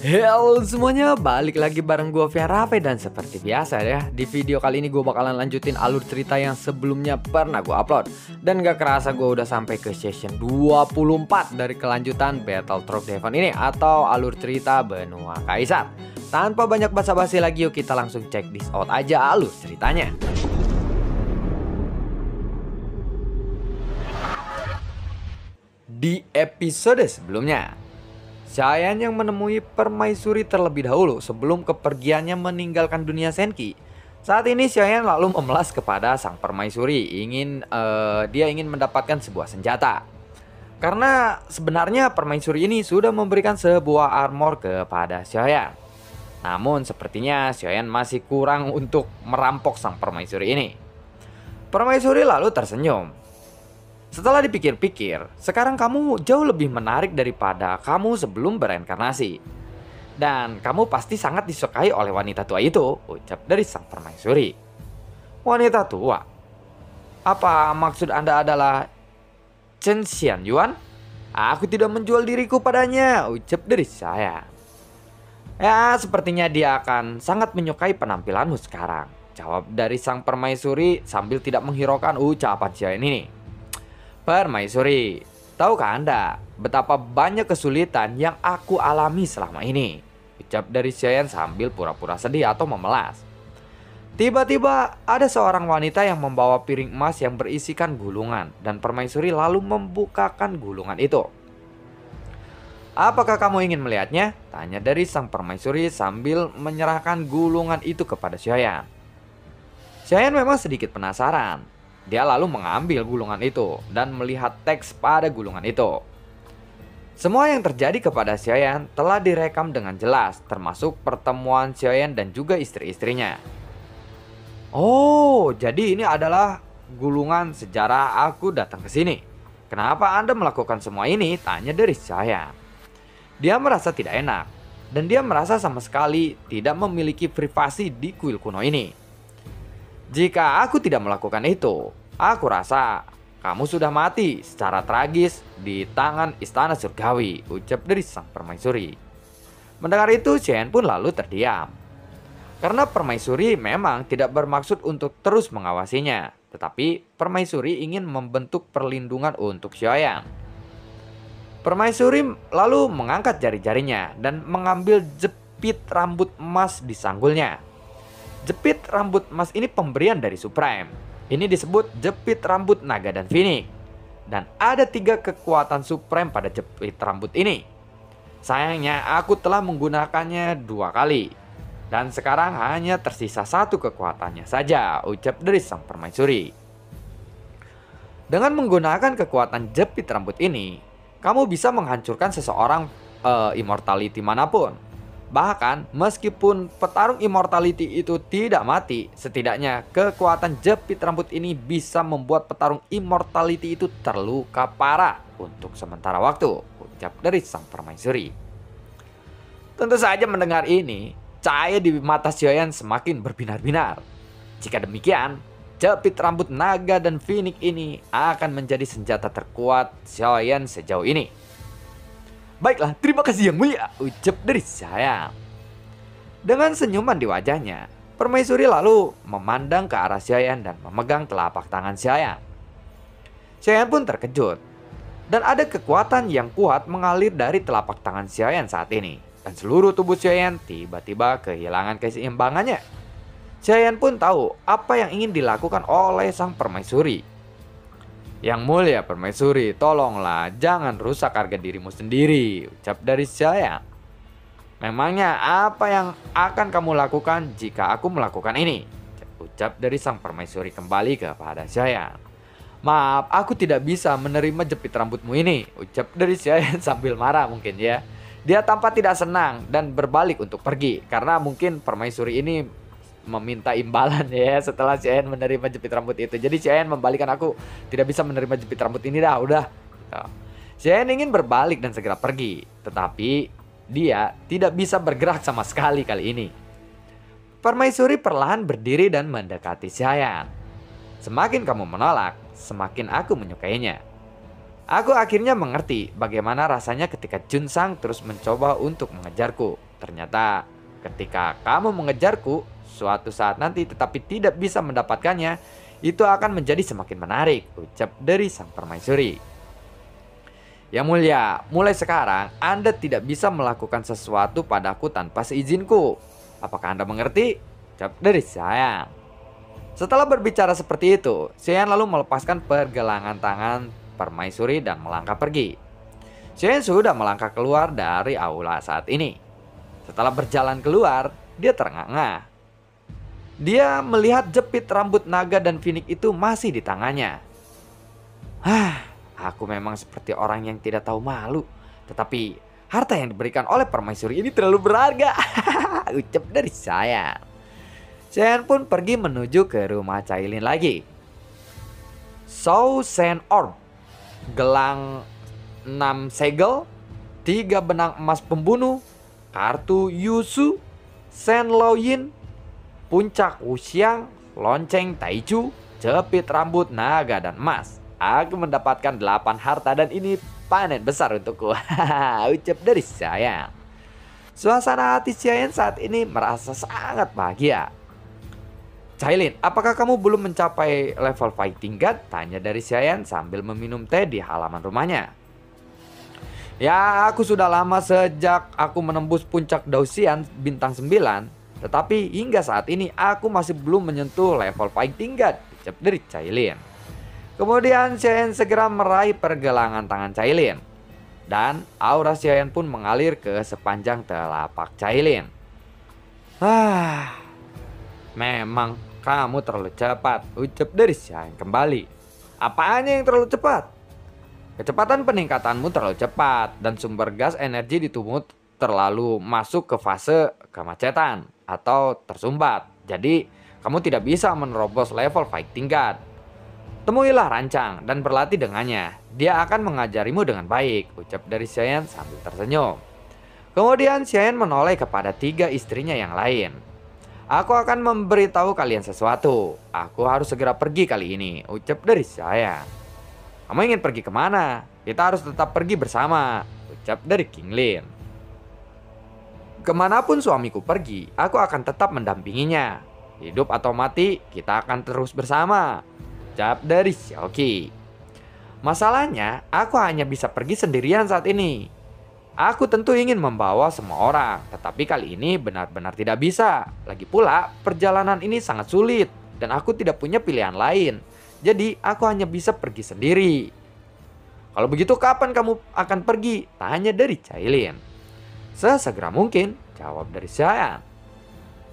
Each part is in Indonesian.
Halo semuanya, balik lagi bareng gue Raffe. Dan seperti biasa ya, di video kali ini gue bakalan lanjutin alur cerita yang sebelumnya pernah gue upload. Dan gak kerasa gue udah sampai ke session 24 dari kelanjutan Battle Through the Heaven ini, atau alur cerita Benua Kaisar. Tanpa banyak basa-basi lagi, yuk kita langsung check this out aja alur ceritanya. Di episode sebelumnya, Giant yang menemui Permaisuri terlebih dahulu sebelum kepergiannya meninggalkan dunia Senki. Saat ini Giant lalu memelas kepada sang Permaisuri, dia ingin mendapatkan sebuah senjata. Karena sebenarnya Permaisuri ini sudah memberikan sebuah armor kepada Giant. Namun sepertinya Giant masih kurang untuk merampok sang Permaisuri ini. Permaisuri lalu tersenyum. Setelah dipikir-pikir, sekarang kamu jauh lebih menarik daripada kamu sebelum bereinkarnasi. Dan kamu pasti sangat disukai oleh wanita tua itu, ucap dari sang Permaisuri. Wanita tua? Apa maksud Anda adalah Chen Xianyuan? Aku tidak menjual diriku padanya, ucap dari saya. Ya, sepertinya dia akan sangat menyukai penampilanmu sekarang, jawab dari sang Permaisuri sambil tidak menghiraukan ucapan Giant ini. Permaisuri, tahukah Anda betapa banyak kesulitan yang aku alami selama ini? Ucap dari Giant sambil pura-pura sedih atau memelas. Tiba-tiba ada seorang wanita yang membawa piring emas yang berisikan gulungan, dan Permaisuri lalu membukakan gulungan itu. Apakah kamu ingin melihatnya? Tanya dari sang Permaisuri sambil menyerahkan gulungan itu kepada Giant. Giant memang sedikit penasaran. Dia lalu mengambil gulungan itu dan melihat teks pada gulungan itu. Semua yang terjadi kepada Giant telah direkam dengan jelas, termasuk pertemuan Giant dan juga istri-istrinya. Oh, jadi ini adalah gulungan sejarah aku datang ke sini. Kenapa Anda melakukan semua ini? Tanya dari Giant. Dia merasa tidak enak, dan dia merasa sama sekali tidak memiliki privasi di kuil kuno ini. Jika aku tidak melakukan itu, aku rasa kamu sudah mati secara tragis di tangan istana surgawi, ucap dari sang Permaisuri. Mendengar itu, Giant pun lalu terdiam. Karena Permaisuri memang tidak bermaksud untuk terus mengawasinya, tetapi Permaisuri ingin membentuk perlindungan untuk Giant. Permaisuri lalu mengangkat jari-jarinya dan mengambil jepit rambut emas di sanggulnya. Jepit rambut emas ini pemberian dari Supreme. Ini disebut jepit rambut naga dan Phoenix. Dan ada 3 kekuatan Supreme pada jepit rambut ini. Sayangnya aku telah menggunakannya 2 kali. Dan sekarang hanya tersisa 1 kekuatannya saja, ucap dari sang Permaisuri. Dengan menggunakan kekuatan jepit rambut ini, kamu bisa menghancurkan seseorang immortality manapun. Bahkan meskipun petarung immortality itu tidak mati, setidaknya kekuatan jepit rambut ini bisa membuat petarung immortality itu terluka parah untuk sementara waktu, ucap dari sang Permaisuri. Tentu saja mendengar ini, cahaya di mata Giant semakin berbinar-binar. Jika demikian, jepit rambut naga dan Phoenix ini akan menjadi senjata terkuat Giant sejauh ini. Baiklah, terima kasih yang mulia, ucap dari Giant. Dengan senyuman di wajahnya, Permaisuri lalu memandang ke arah Giant dan memegang telapak tangan Giant. Giant pun terkejut, dan ada kekuatan yang kuat mengalir dari telapak tangan Giant saat ini. Dan seluruh tubuh Giant tiba-tiba kehilangan keseimbangannya. Giant pun tahu apa yang ingin dilakukan oleh sang Permaisuri. Yang mulia Permaisuri, tolonglah jangan rusak harga dirimu sendiri, ucap dari Giant. Memangnya apa yang akan kamu lakukan jika aku melakukan ini? Ucap dari sang Permaisuri kembali kepada Giant. Maaf, aku tidak bisa menerima jepit rambutmu ini, ucap dari Giant sambil marah mungkin ya. Dia tampak tidak senang dan berbalik untuk pergi, karena mungkin Permaisuri ini meminta imbalan ya setelah Giant menerima jepit rambut itu. Jadi Giant membalikan, aku tidak bisa menerima jepit rambut ini dah, udah. Giant ingin berbalik dan segera pergi, tetapi dia tidak bisa bergerak sama sekali kali ini. Permaisuri perlahan berdiri dan mendekati Giant. Semakin kamu menolak, semakin aku menyukainya. Aku akhirnya mengerti bagaimana rasanya ketika Junsang terus mencoba untuk mengejarku. Ternyata ketika kamu mengejarku suatu saat nanti tetapi tidak bisa mendapatkannya, itu akan menjadi semakin menarik, ucap dari sang permaisuri. Yang mulia, mulai sekarang Anda tidak bisa melakukan sesuatu padaku tanpa seizinku. Apakah Anda mengerti? Ucap dari Xiayan. Setelah berbicara seperti itu, Xiayan lalu melepaskan pergelangan tangan permaisuri dan melangkah pergi. Xiayan sudah melangkah keluar dari aula saat ini. Setelah berjalan keluar, dia terengah-engah. Dia melihat jepit rambut naga dan finik itu masih di tangannya. Aku memang seperti orang yang tidak tahu malu. Tetapi harta yang diberikan oleh permaisuri ini terlalu berharga. Ucap dari saya. Xiayan pun pergi menuju ke rumah Cailin lagi. Shou Shen Orb, gelang 6 segel, 3 benang emas pembunuh, kartu Yusu, Shen Laoyin, puncak Wuxiang, lonceng Taichu, jepit rambut naga dan emas. Aku mendapatkan 8 harta dan ini panen besar untukku. Ucap dari Xiayan. Suasana hati Xiayan saat ini merasa sangat bahagia. Cailin, apakah kamu belum mencapai level fighting god? Tanya dari Xiayan sambil meminum teh di halaman rumahnya. Ya, aku sudah lama sejak aku menembus puncak Daoxian bintang 9. Tetapi hingga saat ini aku masih belum menyentuh level fighting god, ucap dari Cailin. Kemudian Xiayan segera meraih pergelangan tangan Cailin. Dan aura Xiayan pun mengalir ke sepanjang telapak Cailin. Memang kamu terlalu cepat, ucap dari Xiayan kembali. Apaannya yang terlalu cepat? Kecepatan peningkatanmu terlalu cepat dan sumber gas energi di tubuhmu terlalu masuk ke fase kemacetan atau tersumbat. Jadi kamu tidak bisa menerobos level fighting god. Temuilah Rancang dan berlatih dengannya. Dia akan mengajarimu dengan baik, ucap dari Xiayan sambil tersenyum. Kemudian Xiayan menoleh kepada 3 istrinya yang lain. Aku akan memberitahu kalian sesuatu. Aku harus segera pergi kali ini, ucap dari Xiayan. Kamu ingin pergi kemana? Kita harus tetap pergi bersama, ucap dari King Lin. Kemanapun suamiku pergi, aku akan tetap mendampinginya. Hidup atau mati, kita akan terus bersama, ucap dari Xiaoqi. Masalahnya, aku hanya bisa pergi sendirian saat ini. Aku tentu ingin membawa semua orang, tetapi kali ini benar-benar tidak bisa. Lagi pula, perjalanan ini sangat sulit dan aku tidak punya pilihan lain. Jadi, aku hanya bisa pergi sendiri. Kalau begitu, kapan kamu akan pergi? Tanya dari Cailin. Sesegera mungkin, jawab dari Xiayan.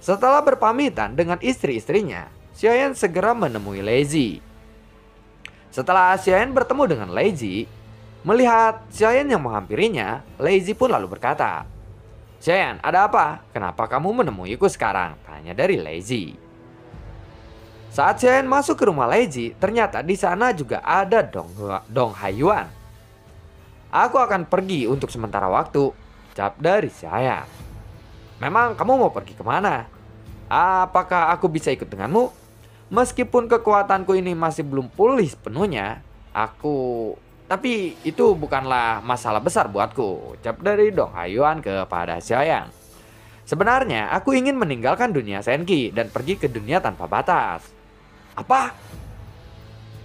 Setelah berpamitan dengan istri-istrinya, Xiayan segera menemui Leiji. Setelah Xiayan bertemu dengan Leiji, melihat Xiayan yang menghampirinya, Leiji pun lalu berkata, Xiayan, ada apa? Kenapa kamu menemuiku sekarang? Tanya dari Leiji. Saat Xiayan masuk ke rumah Leiji, ternyata di sana juga ada Dong Haiyuan. Aku akan pergi untuk sementara waktu, ucap dari Xiayan. Memang kamu mau pergi kemana? Apakah aku bisa ikut denganmu? Meskipun kekuatanku ini masih belum pulih sepenuhnya, tapi itu bukanlah masalah besar buatku, ucap dari Dong Haiyuan kepada Xiayan. Sebenarnya aku ingin meninggalkan dunia Senki dan pergi ke dunia tanpa batas. Apa?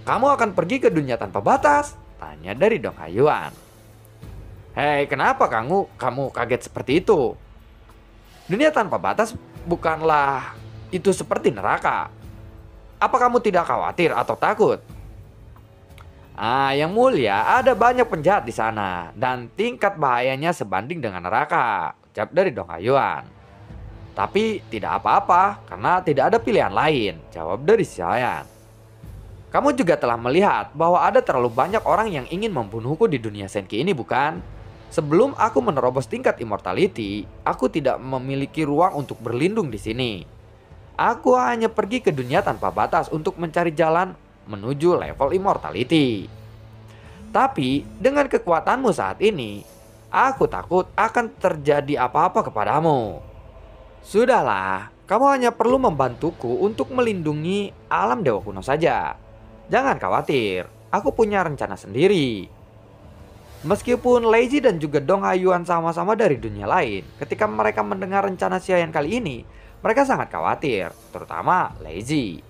Kamu akan pergi ke dunia tanpa batas? Tanya dari Dong Haiyuan. Hei, kenapa kamu kaget seperti itu? Dunia tanpa batas bukanlah itu seperti neraka. Apa kamu tidak khawatir atau takut? Yang mulia, ada banyak penjahat di sana dan tingkat bahayanya sebanding dengan neraka, ucap dari Dong Haiyuan. Tapi tidak apa-apa karena tidak ada pilihan lain, jawab dari Xiayan. Kamu juga telah melihat bahwa ada terlalu banyak orang yang ingin membunuhku di dunia Senki ini, bukan? Sebelum aku menerobos tingkat immortality, aku tidak memiliki ruang untuk berlindung di sini. Aku hanya pergi ke dunia tanpa batas untuk mencari jalan menuju level immortality. Tapi dengan kekuatanmu saat ini, aku takut akan terjadi apa-apa kepadamu. Sudahlah, kamu hanya perlu membantuku untuk melindungi alam Dewa Kuno saja. Jangan khawatir, aku punya rencana sendiri. Meskipun Leiji dan juga Dong Haiyuan sama-sama dari dunia lain, ketika mereka mendengar rencana Xiaoyan kali ini, mereka sangat khawatir, terutama Leiji.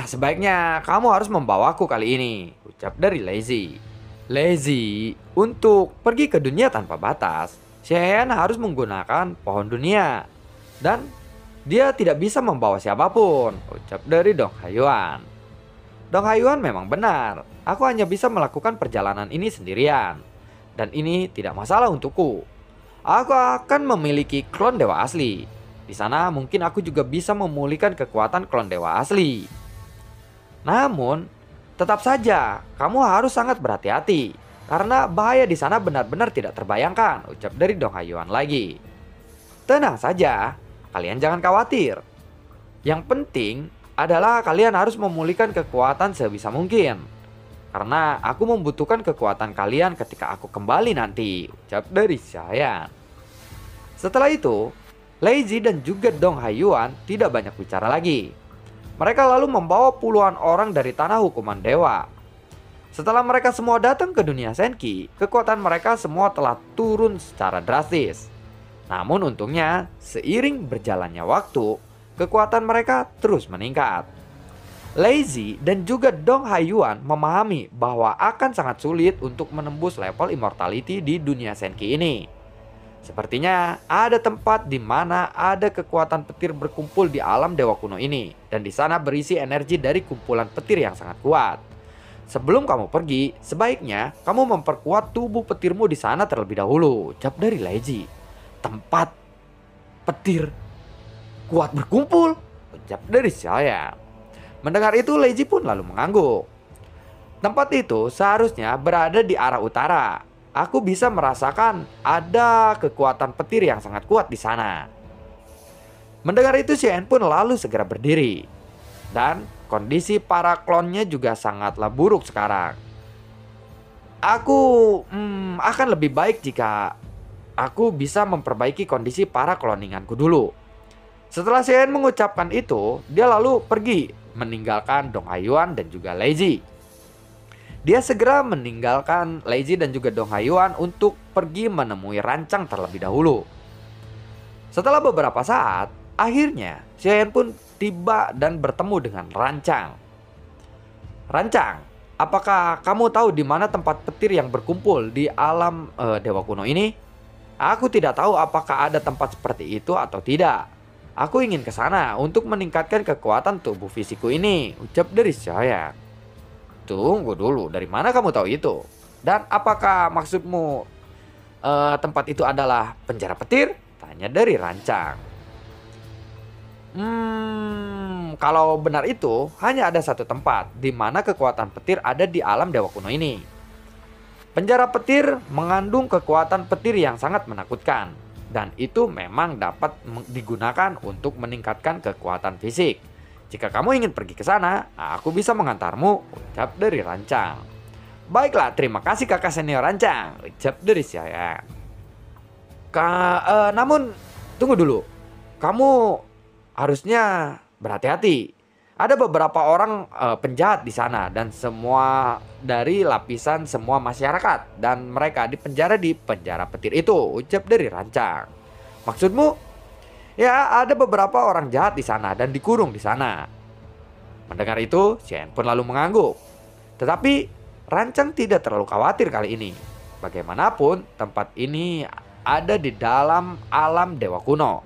Sebaiknya kamu harus membawaku kali ini, ucap dari Leiji. Leiji, untuk pergi ke dunia tanpa batas, Xiaoyan harus menggunakan pohon dunia. Dan dia tidak bisa membawa siapapun, ucap dari Dong Haiyuan. Dong Haiyuan memang benar. Aku hanya bisa melakukan perjalanan ini sendirian. Dan ini tidak masalah untukku. Aku akan memiliki klon dewa asli. Di sana mungkin aku juga bisa memulihkan kekuatan klon dewa asli. Namun, tetap saja kamu harus sangat berhati-hati. Karena bahaya di sana benar-benar tidak terbayangkan, ucap dari Dong Haiyuan lagi. Tenang saja, kalian jangan khawatir. Yang penting adalah kalian harus memulihkan kekuatan sebisa mungkin. Karena aku membutuhkan kekuatan kalian ketika aku kembali nanti, ucap dari Xiaoyan. Setelah itu, Leiji dan juga Dong Haiyuan tidak banyak bicara lagi. Mereka lalu membawa puluhan orang dari tanah hukuman dewa. Setelah mereka semua datang ke dunia Senki, kekuatan mereka semua telah turun secara drastis. Namun untungnya, seiring berjalannya waktu, kekuatan mereka terus meningkat. Leiji dan juga Dong Haiyuan memahami bahwa akan sangat sulit untuk menembus level immortality di dunia Senki ini. Sepertinya ada tempat di mana ada kekuatan petir berkumpul di alam dewa kuno ini, dan di sana berisi energi dari kumpulan petir yang sangat kuat. Sebelum kamu pergi, sebaiknya kamu memperkuat tubuh petirmu di sana terlebih dahulu, ucap dari Leiji. Tempat petir kuat berkumpul, ucap dari Xiaoyan. Mendengar itu, Leiji pun lalu mengangguk. Tempat itu seharusnya berada di arah utara. Aku bisa merasakan ada kekuatan petir yang sangat kuat di sana. Mendengar itu, Xiaoyan pun lalu segera berdiri. Dan kondisi para klonnya juga sangatlah buruk sekarang. Aku akan lebih baik jika aku bisa memperbaiki kondisi para kloninganku dulu. Setelah Xiaoyan mengucapkan itu, dia lalu pergi meninggalkan Dong Haiyuan dan juga Leiji. Dia segera meninggalkan Leiji dan juga Dong Haiyuan untuk pergi menemui Rancang terlebih dahulu. Setelah beberapa saat, akhirnya Xiaoyan pun tiba dan bertemu dengan Rancang. Rancang, apakah kamu tahu di mana tempat petir yang berkumpul di alam dewa kuno ini? Aku tidak tahu apakah ada tempat seperti itu atau tidak. Aku ingin ke sana untuk meningkatkan kekuatan tubuh fisikku ini, ucap dari Xiaoyan. Tunggu dulu, dari mana kamu tahu itu? Dan apakah maksudmu tempat itu adalah penjara petir? Tanya dari Rancang. Kalau benar itu, hanya ada satu tempat di mana kekuatan petir ada di alam dewa kuno ini. Penjara petir mengandung kekuatan petir yang sangat menakutkan. Dan itu memang dapat digunakan untuk meningkatkan kekuatan fisik. Jika kamu ingin pergi ke sana, aku bisa mengantarmu, ucap dari Rancang. Baiklah, terima kasih kakak senior Rancang, ucap dari Xiaoyan. Namun, tunggu dulu. Kamu harusnya berhati-hati. Ada beberapa orang penjahat di sana dan semua dari lapisan semua masyarakat, dan mereka dipenjara di penjara petir itu, ucap dari Rancang. Maksudmu? Ya, ada beberapa orang jahat di sana dan dikurung di sana. Mendengar itu, Xiaoyan pun lalu mengangguk. Tetapi Rancang tidak terlalu khawatir kali ini. Bagaimanapun, tempat ini ada di dalam alam dewa kuno.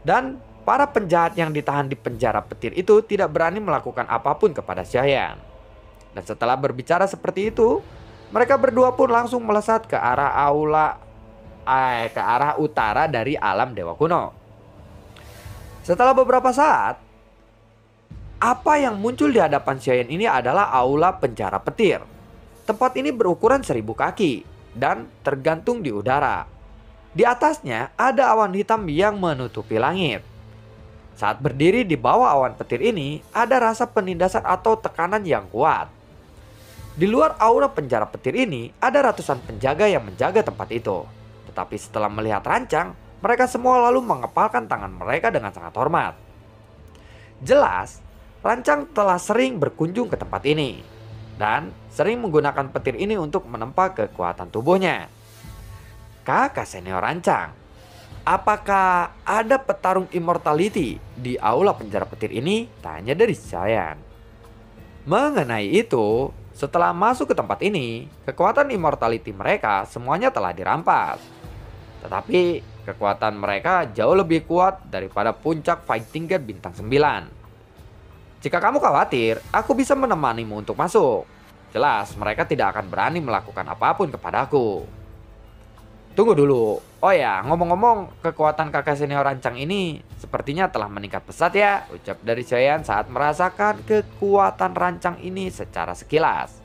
Dan para penjahat yang ditahan di penjara petir itu tidak berani melakukan apapun kepada Xiaoyan. Dan setelah berbicara seperti itu, mereka berdua pun langsung melesat ke arah ke arah utara dari alam dewa kuno. Setelah beberapa saat, apa yang muncul di hadapan Xiaoyan ini adalah aula penjara petir. Tempat ini berukuran 1000 kaki dan tergantung di udara. Di atasnya ada awan hitam yang menutupi langit. Saat berdiri di bawah awan petir ini, ada rasa penindasan atau tekanan yang kuat. Di luar aura penjara petir ini, ada ratusan penjaga yang menjaga tempat itu. Tetapi setelah melihat Rancang, mereka semua lalu mengepalkan tangan mereka dengan sangat hormat. Jelas, Rancang telah sering berkunjung ke tempat ini. dan sering menggunakan petir ini untuk menempa kekuatan tubuhnya. Kakak senior Rancang, apakah ada petarung immortality di aula penjara petir ini? Tanya dari Cyan. Mengenai itu, setelah masuk ke tempat ini, kekuatan immortality mereka semuanya telah dirampas. Tetapi kekuatan mereka jauh lebih kuat daripada puncak Fighting God bintang 9. Jika kamu khawatir, aku bisa menemanimu untuk masuk. Jelas, mereka tidak akan berani melakukan apapun kepadaku. Tunggu dulu. Oh ya, ngomong-ngomong, kekuatan kakak senior Rancang ini sepertinya telah meningkat pesat ya, ucap dari Cyan saat merasakan kekuatan Rancang ini secara sekilas.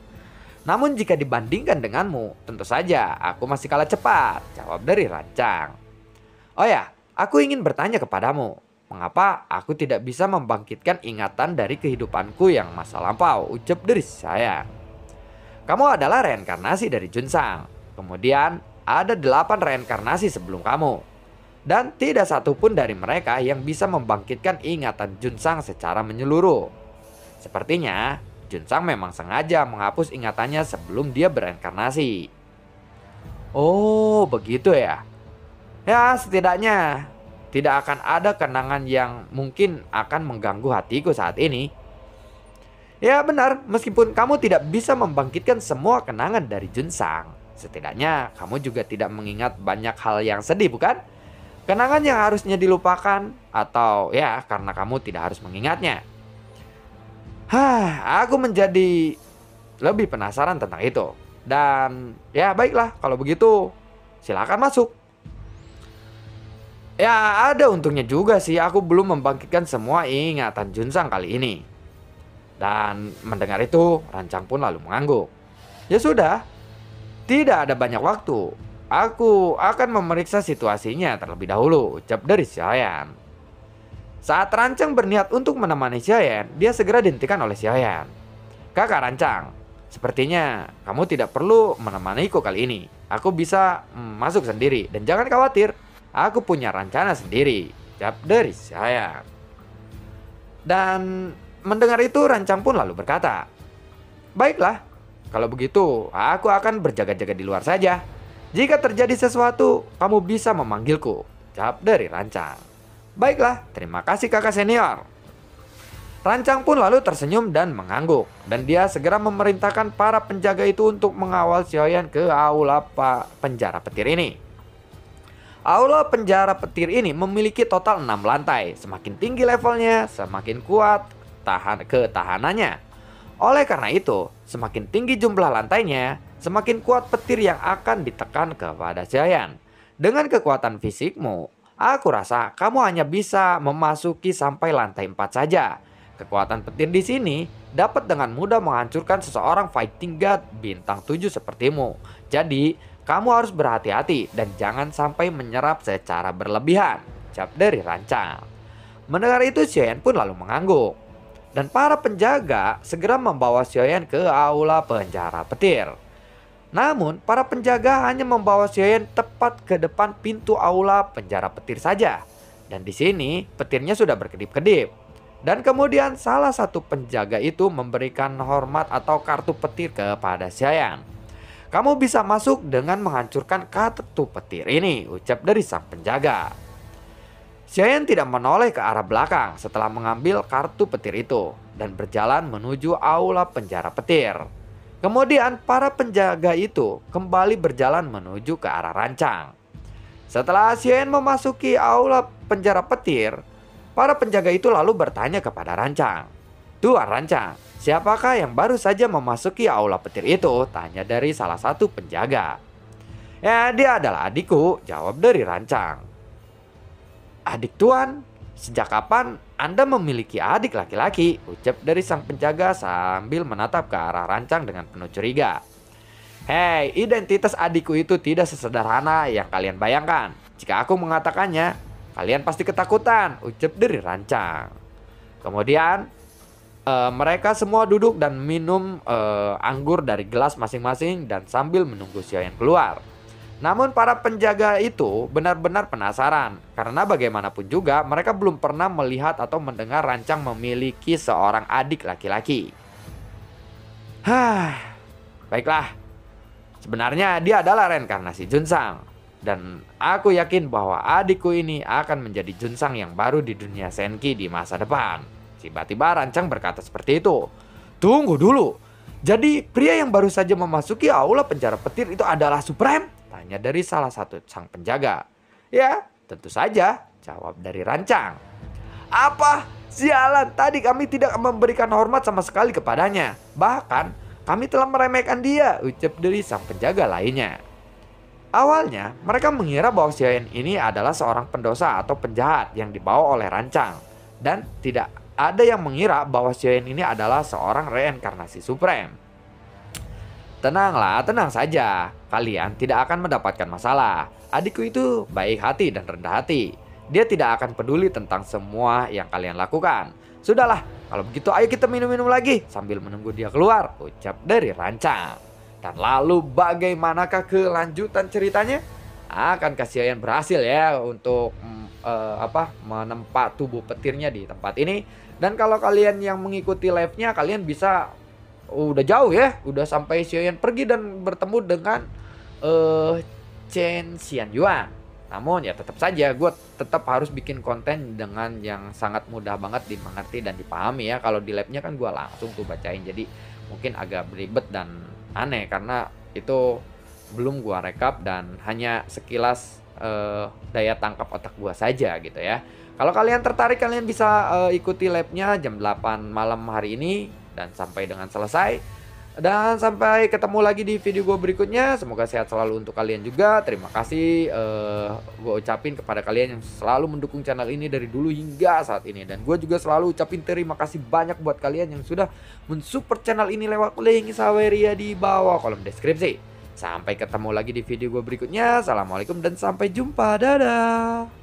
Namun jika dibandingkan denganmu, tentu saja aku masih kalah cepat, jawab dari Rancang. Oh ya, aku ingin bertanya kepadamu. Mengapa aku tidak bisa membangkitkan ingatan dari kehidupanku yang masa lampau, ucap dari saya. Kamu adalah reinkarnasi dari Junsang. Kemudian ada 8 reinkarnasi sebelum kamu. Dan tidak satupun dari mereka yang bisa membangkitkan ingatan Junsang secara menyeluruh. Sepertinya Junsang memang sengaja menghapus ingatannya sebelum dia bereinkarnasi. Oh, begitu ya. Ya, setidaknya tidak akan ada kenangan yang mungkin akan mengganggu hatiku saat ini. Ya benar, meskipun kamu tidak bisa membangkitkan semua kenangan dari Junsang, setidaknya kamu juga tidak mengingat banyak hal yang sedih, bukan? Kenangan yang harusnya dilupakan, atau ya karena kamu tidak harus mengingatnya. Aku menjadi lebih penasaran tentang itu. Dan ya baiklah, kalau begitu silakan masuk. Ya ada untungnya juga sih, aku belum membangkitkan semua ingatan Junsang kali ini. Dan mendengar itu, Rancang pun lalu mengangguk. Ya sudah, tidak ada banyak waktu. Aku akan memeriksa situasinya terlebih dahulu, ucap dari Cyan. Saat Rancang berniat untuk menemani Cyan, dia segera dihentikan oleh Cyan. Kakak Rancang, sepertinya kamu tidak perlu menemaniku kali ini. Aku bisa masuk sendiri, dan jangan khawatir. Aku punya rencana sendiri, jawab dari saya. Dan mendengar itu Rancang pun lalu berkata, baiklah, kalau begitu aku akan berjaga-jaga di luar saja. Jika terjadi sesuatu, kamu bisa memanggilku, jawab dari Rancang. Baiklah, terima kasih kakak senior. Rancang pun lalu tersenyum dan mengangguk, dan dia segera memerintahkan para penjaga itu untuk mengawal Cyan ke aula penjara petir ini. Aula penjara petir ini memiliki total 6 lantai. Semakin tinggi levelnya, semakin kuat ketahanannya. Oleh karena itu, semakin tinggi jumlah lantainya, semakin kuat petir yang akan ditekan kepada Cyan. Dengan kekuatan fisikmu, aku rasa kamu hanya bisa memasuki sampai lantai 4 saja. Kekuatan petir di sini dapat dengan mudah menghancurkan seseorang Fighting God bintang 7 sepertimu. Jadi, kamu harus berhati-hati dan jangan sampai menyerap secara berlebihan, ucap dari Rancang. Mendengar itu Cyan pun lalu mengangguk. Dan para penjaga segera membawa Cyan ke aula penjara petir. Namun para penjaga hanya membawa Cyan tepat ke depan pintu aula penjara petir saja. Dan di sini petirnya sudah berkedip-kedip. Dan kemudian salah satu penjaga itu memberikan hormat atau kartu petir kepada Cyan. Kamu bisa masuk dengan menghancurkan kartu petir ini, ucap dari sang penjaga. Cyan tidak menoleh ke arah belakang setelah mengambil kartu petir itu dan berjalan menuju aula penjara petir. Kemudian para penjaga itu kembali berjalan menuju ke arah Rancang. Setelah Cyan memasuki aula penjara petir, para penjaga itu lalu bertanya kepada Rancang. Tuan Rancang, siapakah yang baru saja memasuki aula petir itu? Tanya dari salah satu penjaga. Ya, dia adalah adikku, jawab dari Rancang. Adik tuan? Sejak kapan Anda memiliki adik laki-laki? Ucap dari sang penjaga sambil menatap ke arah Rancang dengan penuh curiga. Hei, identitas adikku itu tidak sesederhana yang kalian bayangkan. Jika aku mengatakannya, kalian pasti ketakutan, ucap dari Rancang. Kemudian mereka semua duduk dan minum anggur dari gelas masing-masing dan sambil menunggu Cyan keluar. Namun para penjaga itu benar-benar penasaran karena bagaimanapun juga mereka belum pernah melihat atau mendengar Rancang memiliki seorang adik laki-laki. Hah, baiklah. Sebenarnya dia adalah reinkarnasi Junsang. Dan aku yakin bahwa adikku ini akan menjadi Junsang yang baru di dunia Senki di masa depan. Tiba-tiba Rancang berkata seperti itu. Tunggu dulu. Jadi pria yang baru saja memasuki aula penjara petir itu adalah Supreme? Tanya dari salah satu sang penjaga. Ya, tentu saja. Jawab dari Rancang. Apa? Sialan, tadi kami tidak memberikan hormat sama sekali kepadanya. Bahkan kami telah meremehkan dia, ucap dari sang penjaga lainnya. Awalnya, mereka mengira bahwa Xiaoyan ini adalah seorang pendosa atau penjahat yang dibawa oleh Rancang. Dan tidak ada yang mengira bahwa Xiaoyan ini adalah seorang reinkarnasi Supreme. Tenanglah, tenang saja. Kalian tidak akan mendapatkan masalah. Adikku itu baik hati dan rendah hati. Dia tidak akan peduli tentang semua yang kalian lakukan. Sudahlah, kalau begitu ayo kita minum-minum lagi sambil menunggu dia keluar, ucap dari Rancang. Dan lalu bagaimanakah kelanjutan ceritanya? Akankah Xiaoyan berhasil ya untuk menempa tubuh petirnya di tempat ini? Dan kalau kalian yang mengikuti live-nya, kalian bisa udah jauh ya, udah sampai Xiaoyan pergi dan bertemu dengan Chen Xianyuan. Namun ya tetap saja gue tetap harus bikin konten dengan yang sangat mudah banget dimengerti dan dipahami ya. Kalau di live-nya kan gue langsung tuh bacain, jadi mungkin agak beribet dan aneh karena itu belum gua rekap dan hanya sekilas daya tangkap otak gua saja gitu ya. Kalau kalian tertarik, kalian bisa ikuti live-nya jam 8 malam hari ini dan sampai dengan selesai. Dan sampai ketemu lagi di video gue berikutnya. Semoga sehat selalu untuk kalian juga. Terima kasih gue ucapin kepada kalian yang selalu mendukung channel ini dari dulu hingga saat ini. Dan gue juga selalu ucapin terima kasih banyak buat kalian yang sudah mensupport channel ini lewat link Saweria di bawah kolom deskripsi. Sampai ketemu lagi di video gue berikutnya. Assalamualaikum dan sampai jumpa. Dadah.